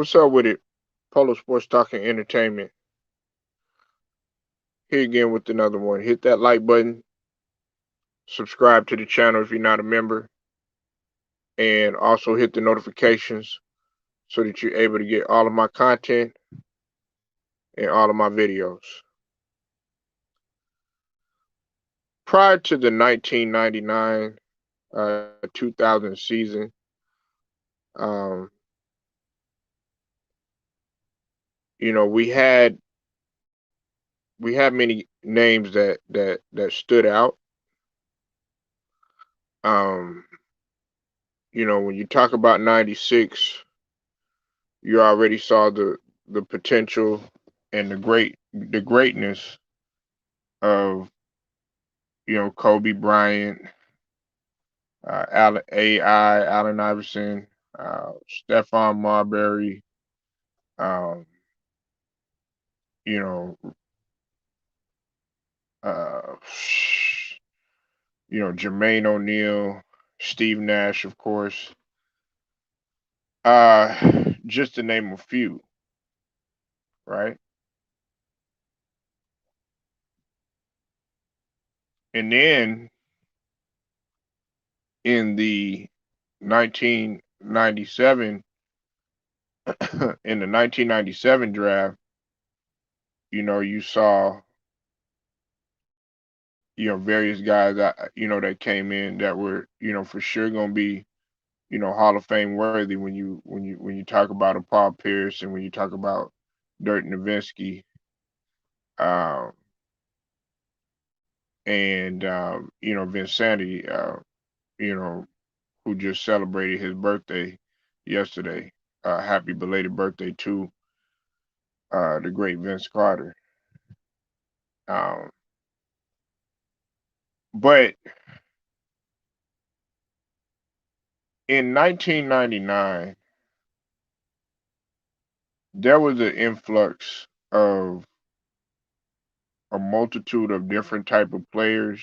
What's up with it? Polo Sports Talking Entertainment. Here again with another one. Hit that like button, subscribe to the channel if you're not a member, and also hit the notifications so that you're able to get all of my content and all of my videos. Prior to the 1999 2000 season, um, we had many names that stood out. Um, when you talk about 96, you already saw the potential and the greatness of Kobe Bryant, Allen Iverson, Stephon Marbury, um, you know, uh, Jermaine O'Neal, Steve Nash, of course, just to name a few, right? And then in the 1997 in the 1997 draft, you saw various guys that came in that were for sure gonna be Hall of Fame worthy when you talk about a Paul Pierce and when you talk about Dirk Nowitzki, um, and Vinsanity, you know who just celebrated his birthday yesterday. Happy belated birthday to the great Vince Carter. Um, but in 1999, there was an influx of a multitude of different type of players,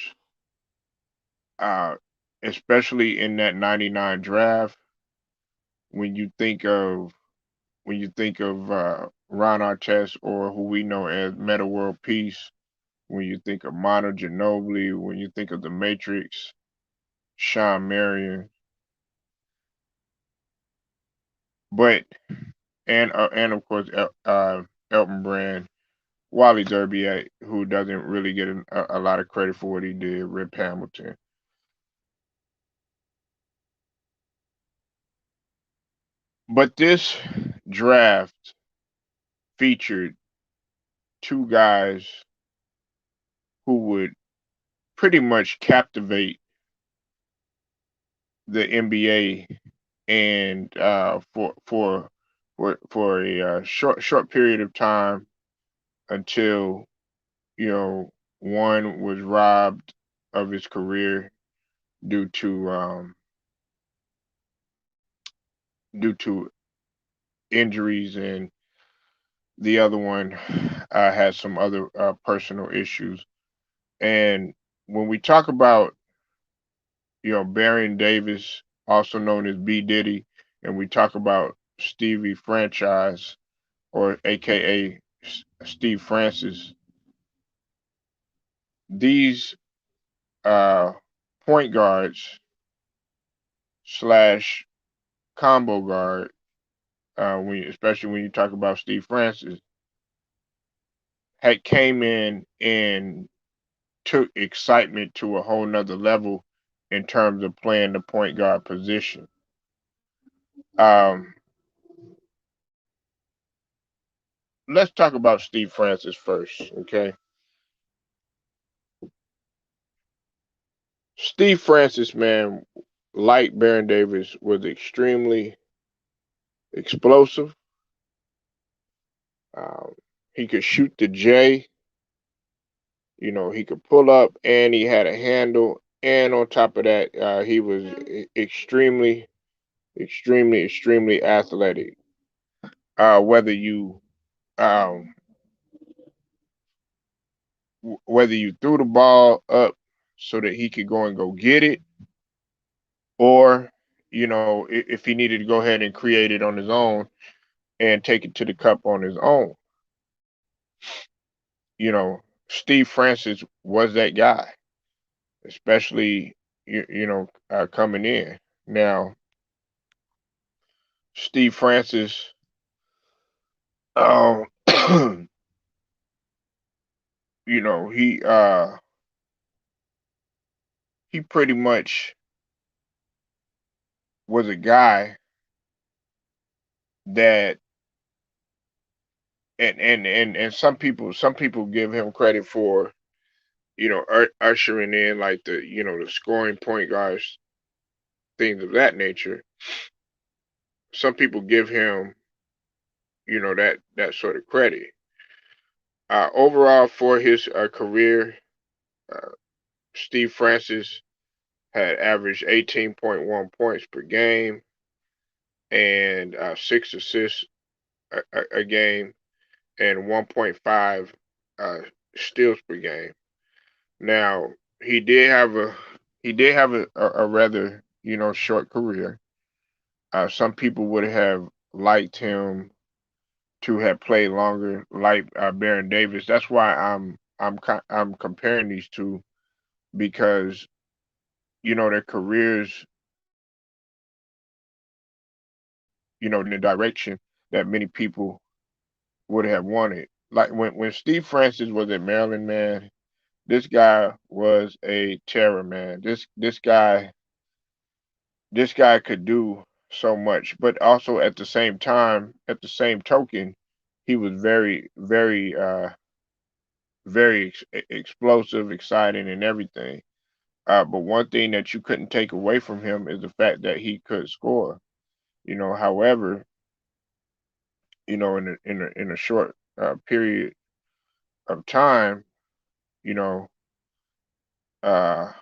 uh, especially in that '99 draft. When you think of Ron Artest, or who we know as Meta World Peace, when you think of Manu Ginobili, when you think of the Matrix, Sean Marion, but and of course Elton Brand, Wally Derby, who doesn't really get a lot of credit for what he did, Rip Hamilton. But this draft featured two guys who would pretty much captivate the NBA, and for a short period of time, until you know one was robbed of his career due to due to injuries, and the other one had some other personal issues. And when we talk about Baron Davis, also known as B-Diddy, and we talk about Stevie Franchise, or AKA Steve Francis, these uh, point guards slash combo guard, especially when you talk about Steve Francis, had came in and took excitement to a whole nother level in terms of playing the point guard position. Um, let's talk about Steve Francis first, okay? Steve Francis, man, like Baron Davis, was extremely explosive. Um, he could shoot the J. He could pull up, and he had a handle. And on top of that, he was extremely, extremely, extremely athletic. Whether you um, whether you threw the ball up so that he could go and go get it, or if he needed to go ahead and create it on his own, and take it to the cup on his own. You know, Steve Francis was that guy, especially coming in. Now, Steve Francis, um, you know, he pretty much was a guy that and some people give him credit for ushering in like the scoring point guards, things of that nature. Some people give him that sort of credit. Overall for his career, uh, Steve Francis had averaged 18.1 points per game and 6 assists a game and 1.5 uh, steals per game. Now he did have a rather short career. Some people would have liked him to have played longer, like Baron Davis. That's why I'm comparing these two because their careers went in the direction that many people would have wanted. Like when Steve Francis was at Maryland, man, this guy was a terror, man. This guy could do so much, but also at the same time, at the same token, he was very, very, very explosive, exciting, and everything. But one thing that you couldn't take away from him is the fact that he could score. However, in a short period of time, you know, uh,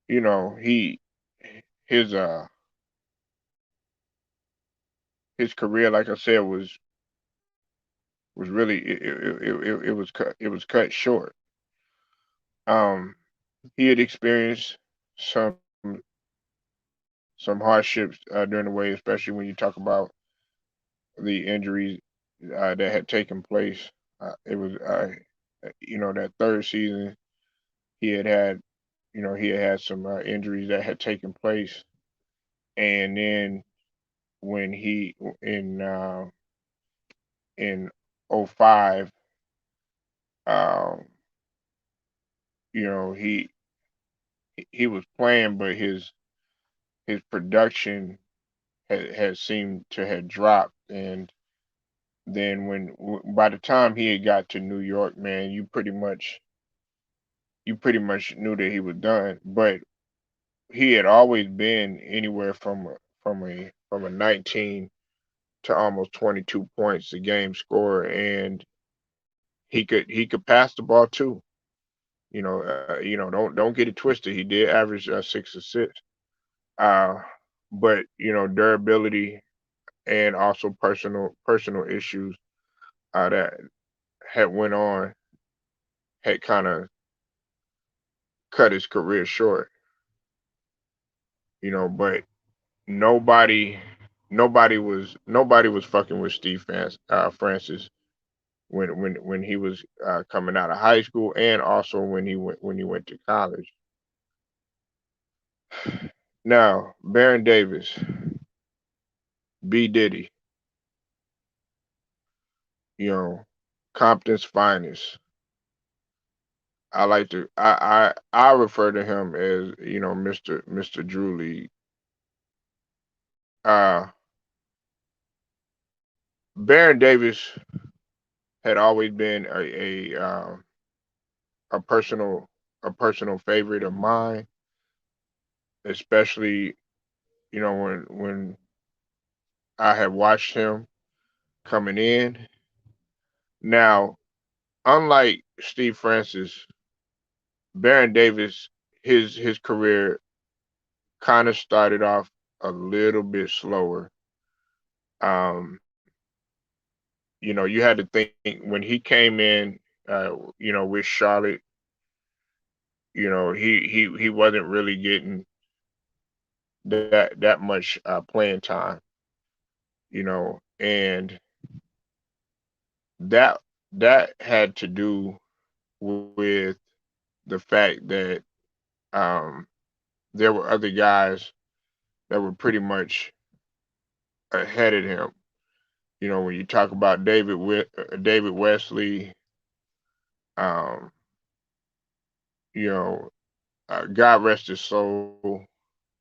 he his uh his career, like I said, was really it was cut short. Um, he had experienced some some hardships during the way, especially when you talk about the injuries that had taken place. It was that third season he had some injuries that had taken place, and then when he in '05, um, you know he was playing, but his production had seemed to have dropped, and then by the time he had got to New York, man, you pretty much knew that he was done. But he had always been anywhere from a 19 to almost 22 points a game scorer, and he could pass the ball too. Don't get it twisted. He did average 6 assists, uh, but durability and also personal issues that had went on had kind of cut his career short. But nobody nobody was fucking with Francis when he was coming out of high school, and also when he went to college. Now, Baron Davis, B-Diddy, you know, Compton's finest. I refer to him as Mr. Drew League. Uh, Baron Davis had always been a personal favorite of mine, especially when I had watched him coming in. Now, unlike Steve Francis, Baron Davis, his career kind of started off a little bit slower. Um, you had to think when he came in, with Charlotte, he wasn't really getting that much playing time. and that that had to do with the fact that um, there were other guys that were pretty much ahead of him. When you talk about David Wesley, um, you know, God rest his soul,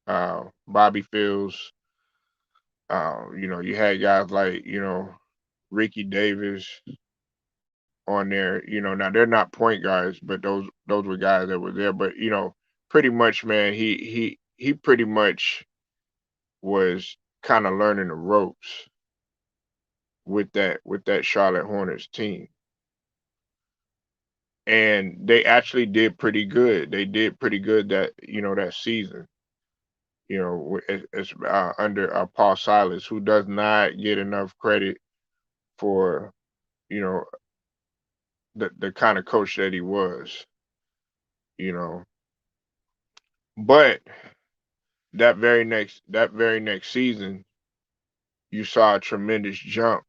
Bobby Fields. You had guys like Ricky Davis on there. Now they're not point guards, but those were guys that were there. But pretty much, man, he pretty much was kind of learning the ropes with that Charlotte Hornets team. And they actually did pretty good. They did pretty good that season. As under Paul Silas, who does not get enough credit for you know the kind of coach that he was. You know, but that very next season, you saw a tremendous jump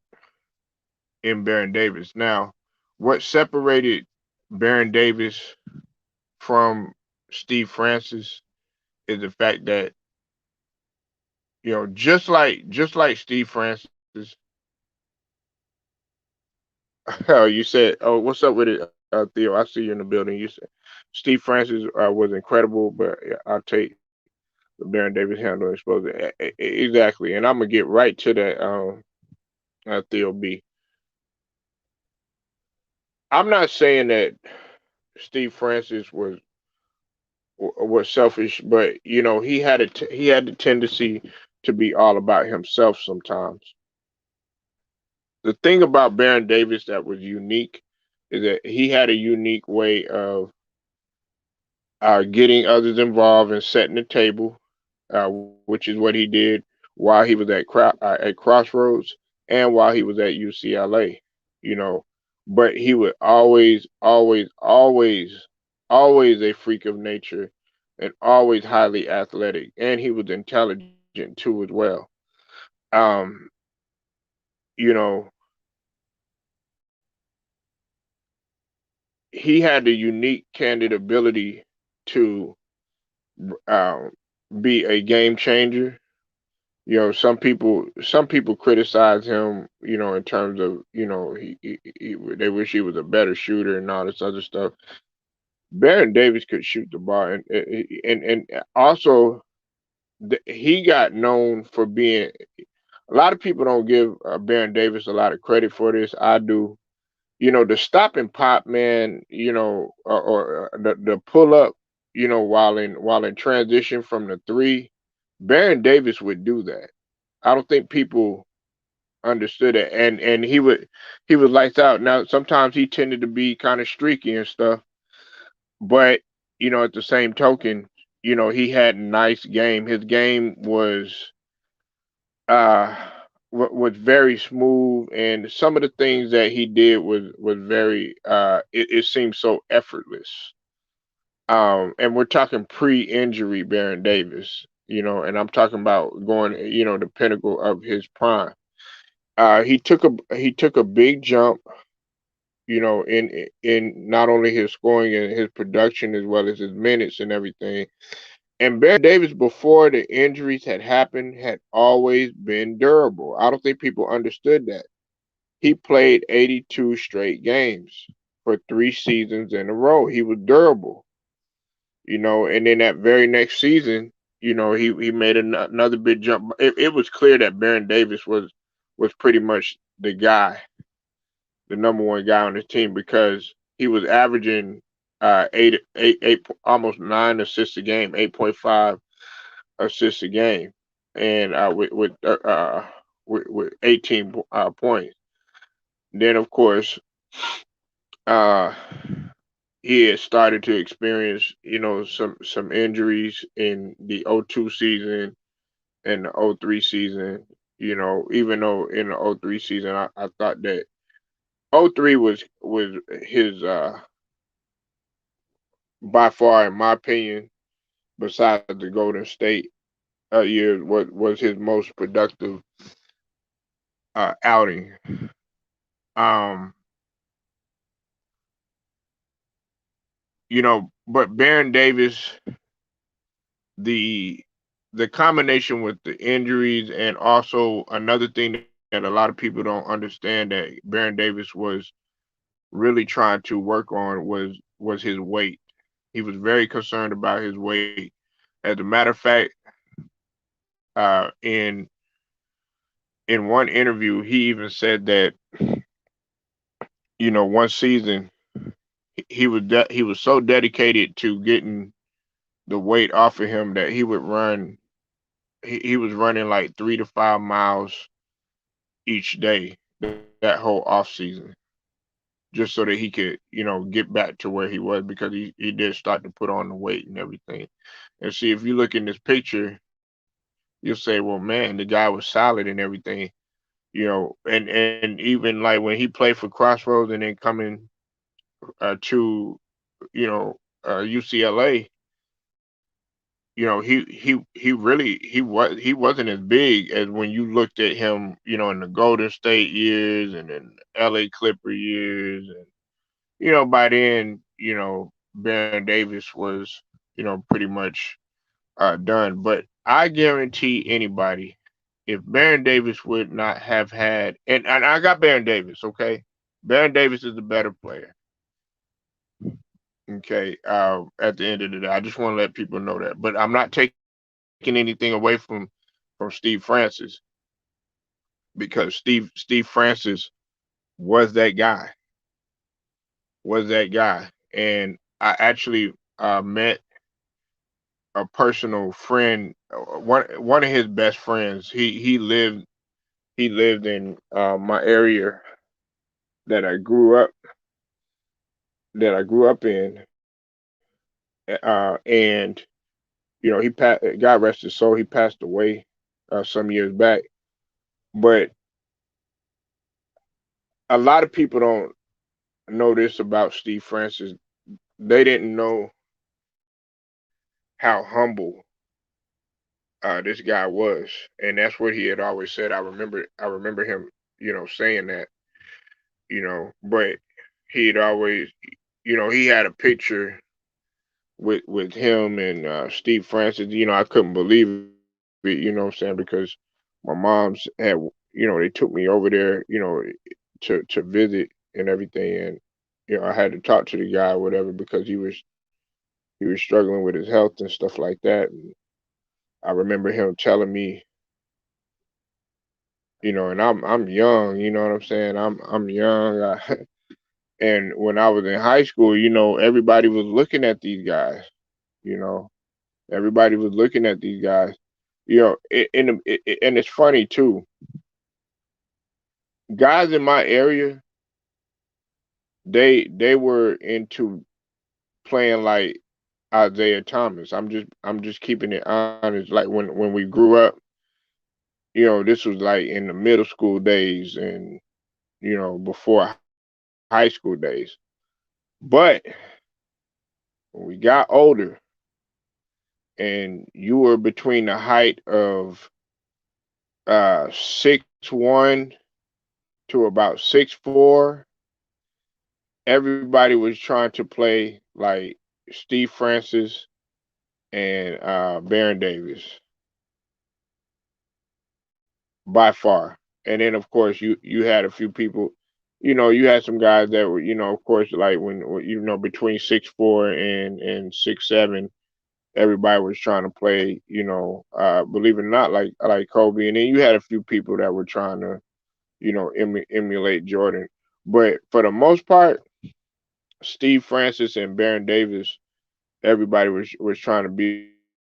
in Baron Davis. Now, what separated Baron Davis from Steve Francis is the fact that just like Steve Francis. Oh, you said, oh, what's up with it, Theo? I see you in the building. You said Steve Francis was incredible, but yeah, I'll take the Baron Davis handle exposure. Exactly, and I'm gonna get right to that. Theo B. I'm not saying that Steve Francis was selfish, but he had the tendency to be all about himself sometimes. The thing about Baron Davis that was unique is that he had a unique way of getting others involved and setting the table, which is what he did while he was at Crossroads and while he was at UCLA. You know, but he was always, always, always, always a freak of nature, and always highly athletic, and he was intelligent too as well. Um, you know, he had the unique, candid ability to um, be a game changer. Some people criticize him, in terms of, they wish he was a better shooter and all this other stuff. Baron Davis could shoot the ball, and also he got known for being. A lot of people don't give Baron Davis a lot of credit for this. I do. The stop and pop, man. Or the pull up. While in transition from the three, Baron Davis would do that. I don't think people understood it, and he was lights out. Now sometimes he tended to be kind of streaky and stuff, but at the same token, he had a nice game. His game uh was very smooth, and some of the things that he did was very it seemed so effortless. And we're talking pre-injury Baron Davis, and I'm talking about going, the pinnacle of his prime. He took a big jump, in not only his scoring and his production as well as his minutes and everything. And Baron Davis, before the injuries had happened, had always been durable. I don't think people understood that. He played 82 straight games for 3 seasons in a row. He was durable, and then that very next season, he made another big jump. It was clear that Baron Davis was pretty much the guy, the number one guy on the team, because he was averaging eight, almost 9 assists a game, 8.5 assists a game, and with 18 points. Then of course, uh, he had started to experience, some injuries in the '02 season and the '03 season. Even though in the '03 season, I thought that '03 was his by far, in my opinion, besides the Golden State year, was his most productive outing. Um, but Baron Davis, the the combination with the injuries, and also another thing that a lot of people don't understand, that Baron Davis was really trying to work on, was his weight. He was very concerned about his weight. As a matter of fact, in one interview, he even said that, one season he was so dedicated to getting the weight off of him that he would run. He was running like 3 to 5 miles each day that whole off season, just so that he could, get back to where he was, because he did start to put on the weight and everything. And see, if you look in this picture, you'll say, well, man, the guy was solid and everything, and even like when he played for Crossroads and then coming to, you know, UCLA, he really he wasn't as big as when you looked at him, in the Golden State years and in LA Clipper years. And by then, Baron Davis was, pretty much done. But I guarantee anybody, if Baron Davis would not have had, and I got Baron Davis, okay? Baron Davis is the better player, okay? At the end of the day, I just want to let people know that. But I'm not taking anything away from Steve Francis, because Steve Francis was that guy, and I actually met a personal friend, one of his best friends. He lived in my area that I grew up in, and he passed. God rest his soul. He passed away some years back. But a lot of people don't know this about Steve Francis. They didn't know how humble this guy was, and that's what he had always said. I remember him, saying that, but he'd always, he had a picture with him and Steve Francis. I couldn't believe it, what I'm saying, because my mom's had, they took me over there, to visit and everything, and I had to talk to the guy or whatever, because he was struggling with his health and stuff like that. And I remember him telling me, and I'm young, you know what I'm saying? I'm young. And when I was in high school, everybody was looking at these guys, you know. Everybody was looking at these guys. And it's funny too. Guys in my area, they were into playing like Isaiah Thomas. I'm just keeping it honest. Like when we grew up, this was like in the middle school days, and before high school days. But when we got older, and you were between the height of 6'1" to about 6'4", everybody was trying to play like Steve Francis and Baron Davis by far. And then of course you had a few people, you had some guys that were, of course, like when between 6'4" and 6'7", everybody was trying to play, believe it or not, like Kobe. And then you had a few people that were trying to, emulate Jordan. But for the most part, Steve Francis and Baron Davis, everybody was trying to be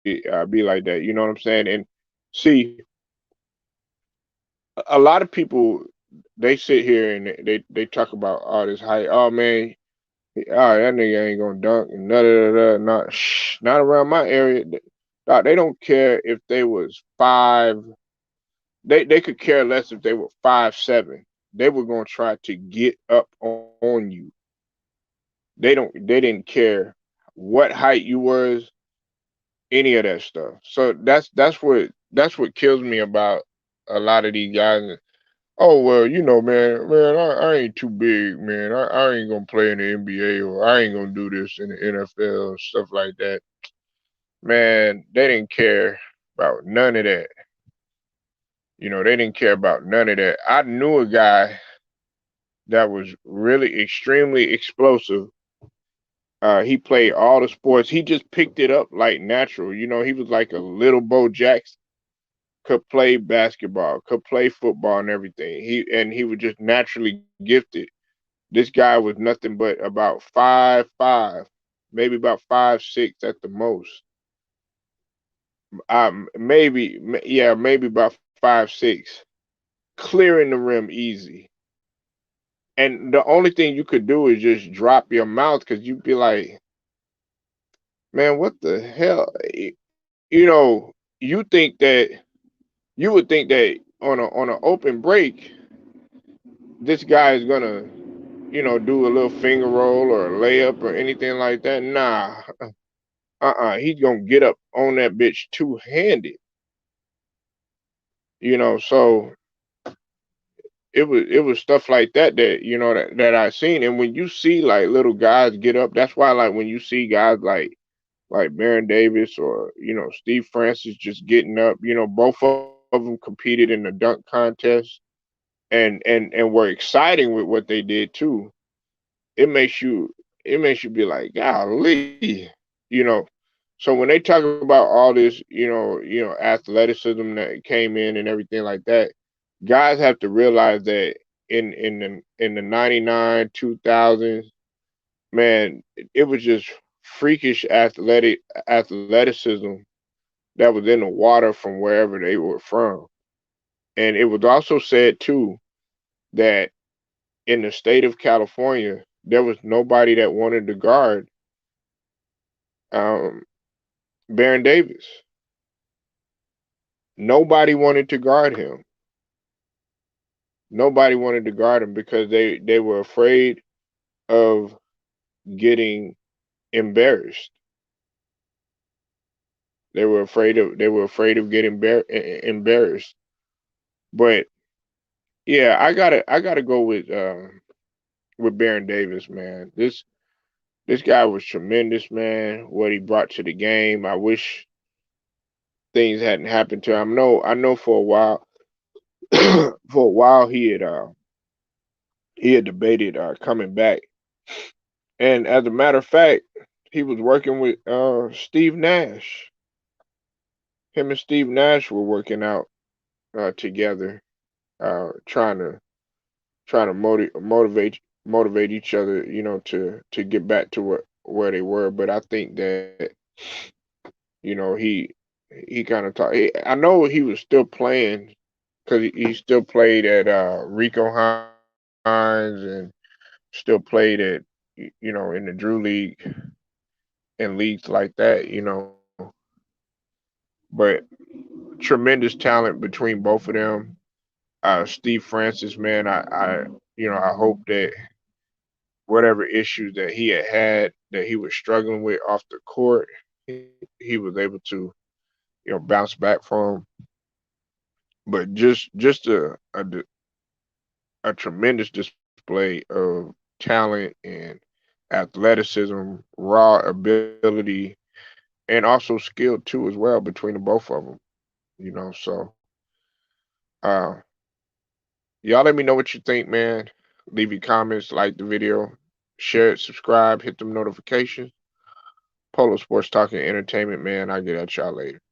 like that. You know what I'm saying? And see, a lot of people, they sit here and they talk about all this hype. Oh man, that nigga ain't gonna dunk and da da da. Not around my area. Dog, they don't care if they was five. They could care less if they were 5'7". They were gonna try to get up on you. They didn't care what height you was, any of that stuff. So that's what kills me about a lot of these guys. Oh well, man, I ain't too big, man. I ain't gonna play in the NBA or I ain't gonna do this in the NFL and stuff like that. Man, they didn't care about none of that. They didn't care about none of that. I knew a guy that was really extremely explosive. He played all the sports. He just picked it up like natural. He was like a little Bo Jackson. Could play basketball, could play football and everything. He was just naturally gifted. This guy was nothing but about 5'5", maybe about 5'6" at the most. Yeah, maybe about 5'6", clearing the rim easy. And the only thing you could do is just drop your mouth because you'd be like, man, what the hell? You think that you would think that on an open break, this guy is gonna, do a little finger roll or a layup or anything like that. Nah, he's gonna get up on that bitch two handed. So it was stuff like that that I seen. And when you see like little guys get up, that's why like when you see guys like Baron Davis or Steve Francis just getting up, both of them competed in the dunk contest and were exciting with what they did too. It makes you it makes you be like, golly, you know. So when they talk about all this, athleticism that came in and everything like that, guys have to realize that in the 99 2000s, man, it was just freakish athleticism that was in the water from wherever they were from. And it was also said too that in the state of California, there was nobody that wanted to guard um, Baron Davis. Nobody wanted to guard him. Nobody wanted to guard him because they were afraid of getting embarrassed. They were afraid of getting embarrassed. But yeah, I gotta go with Baron Davis, man. This guy was tremendous, man. What he brought to the game. I wish things hadn't happened to him. I know for a while for a while he had debated coming back. And as a matter of fact, he was working with Steve Nash. Him and Steve Nash were working out together, trying to motivate each other, to get back to where they were. But I think that he kind of talked. I know he was still playing because he still played at Rico Hines and still played at in the Drew League and leagues like that. But tremendous talent between both of them. Steve Francis, man, I hope that whatever issues that he had that he was struggling with off the court, he was able to, bounce back from. But just a tremendous display of talent and athleticism, raw ability, and also skill too as well between the both of them. So uh, y'all let me know what you think, man. Leave your comments, like the video, share it, subscribe, hit them notifications. Polo Sports Talking Entertainment, man. I'll get at y'all later.